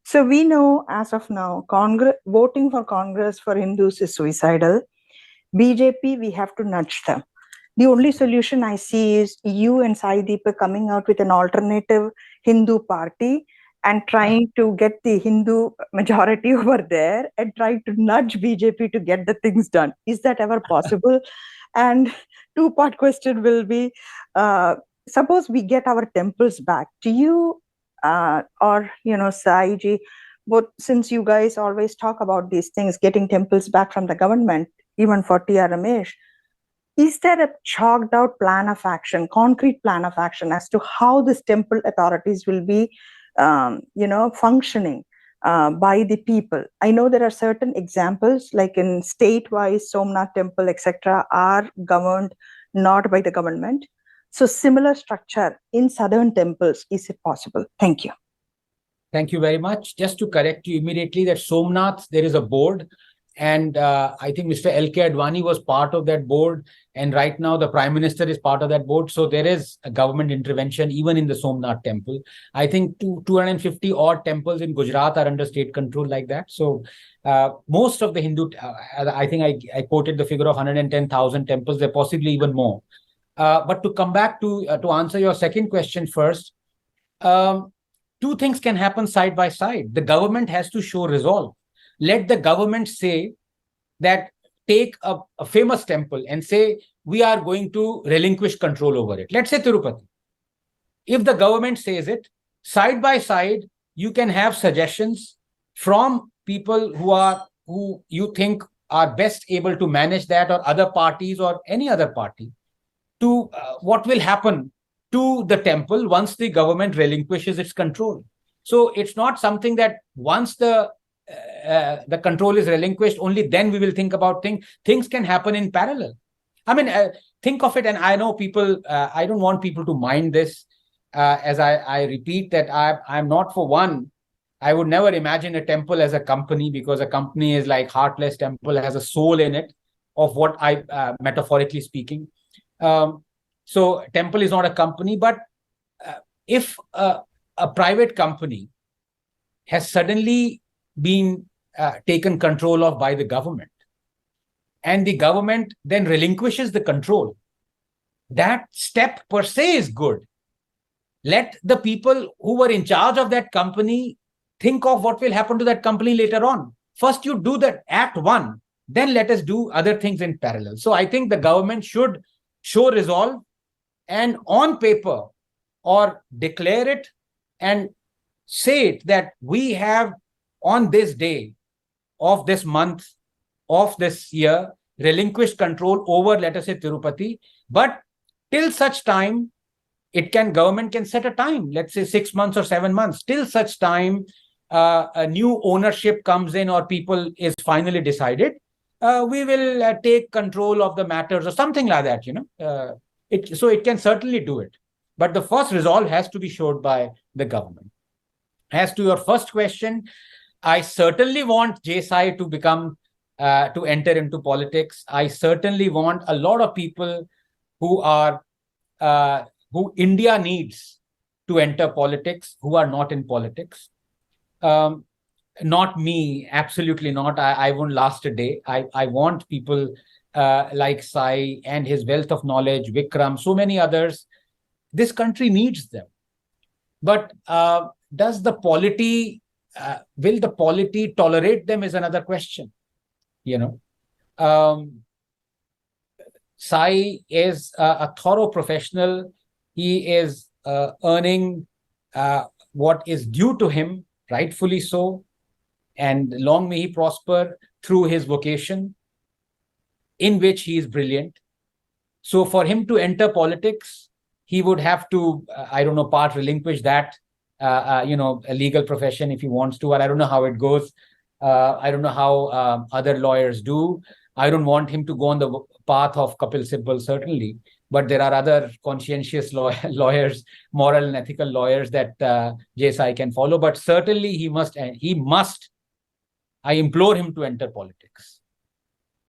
So we know as of now, voting for Congress for Hindus is suicidal. BJP, we have to nudge them. The only solution I see is you and Sai Deepak coming out with an alternative Hindu party and trying to get the Hindu majority over there and trying to nudge BJP to get the things done. Is that ever possible? And two-part question will be, suppose we get our temples back. Do you Sai ji, but since you guys always talk about these things, getting temples back from the government, even for T.R. Ramesh, is there a chalked out plan of action, concrete plan of action as to how this temple authorities will be, functioning by the people? I know there are certain examples, like in state-wise, Somnath Temple, etc., are governed not by the government. So similar structure in southern temples, is it possible? Thank you. Thank you very much. Just to correct you immediately, that Somnath, there is a board. And I think Mr. L.K. Advani was part of that board. And right now, the Prime Minister is part of that board. So there is a government intervention, even in the Somnath temple. I think 250 odd temples in Gujarat are under state control like that. So most of the Hindu, I think I quoted the figure of 110,000 temples. There are possibly even more. But to come back to answer your second question first, two things can happen side by side. The government has to show resolve. Let the government say that, take a famous temple and say, we are going to relinquish control over it. Let's say Tirupati. If the government says it, side by side, you can have suggestions from people who you think are best able to manage that, or other parties or any other party, to what will happen to the temple once the government relinquishes its control. So it's not something that once the control is relinquished, only then we will think about things. Things can happen in parallel. I mean, think of it, and I know people, I don't want people to mind this, as I repeat that I'm not for one. I would never imagine a temple as a company, because a company is like Heartless Temple, has a soul in it, of what metaphorically speaking. So temple is not a company, but if a private company has suddenly been taken control of by the government, and the government then relinquishes the control, that step per se is good. Let the people who were in charge of that company think of what will happen to that company later on. First, you do that act one, then let us do other things in parallel. So I think the government should show resolve, and on paper, or declare it and say it, that we have on this day of this month of this year relinquished control over, let us say, Tirupati. But till such time, government can set a time, let's say 6 months or 7 months, till such time a new ownership comes in or people is finally decided, we will take control of the matters or something like that, so it can certainly do it. But the first resolve has to be showed by the government. As to your first question, I certainly want JSI to become, to enter into politics. I certainly want a lot of people who India needs to enter politics, who are not in politics. Not me, absolutely not. I won't last a day. I want people like Sai and his wealth of knowledge, Vikram, so many others. This country needs them. But does the polity, will the polity tolerate them, is another question. Sai is a thorough professional. He is earning what is due to him, rightfully so. And long may he prosper through his vocation, in which he is brilliant. So for him to enter politics, he would have to, part relinquish that, a legal profession if he wants to. Or I don't know how it goes. I don't know how other lawyers do. I don't want him to go on the path of Kapil Sibal, certainly. But there are other conscientious lawyers, moral and ethical lawyers that JSI can follow. But certainly he must, I implore him to enter politics.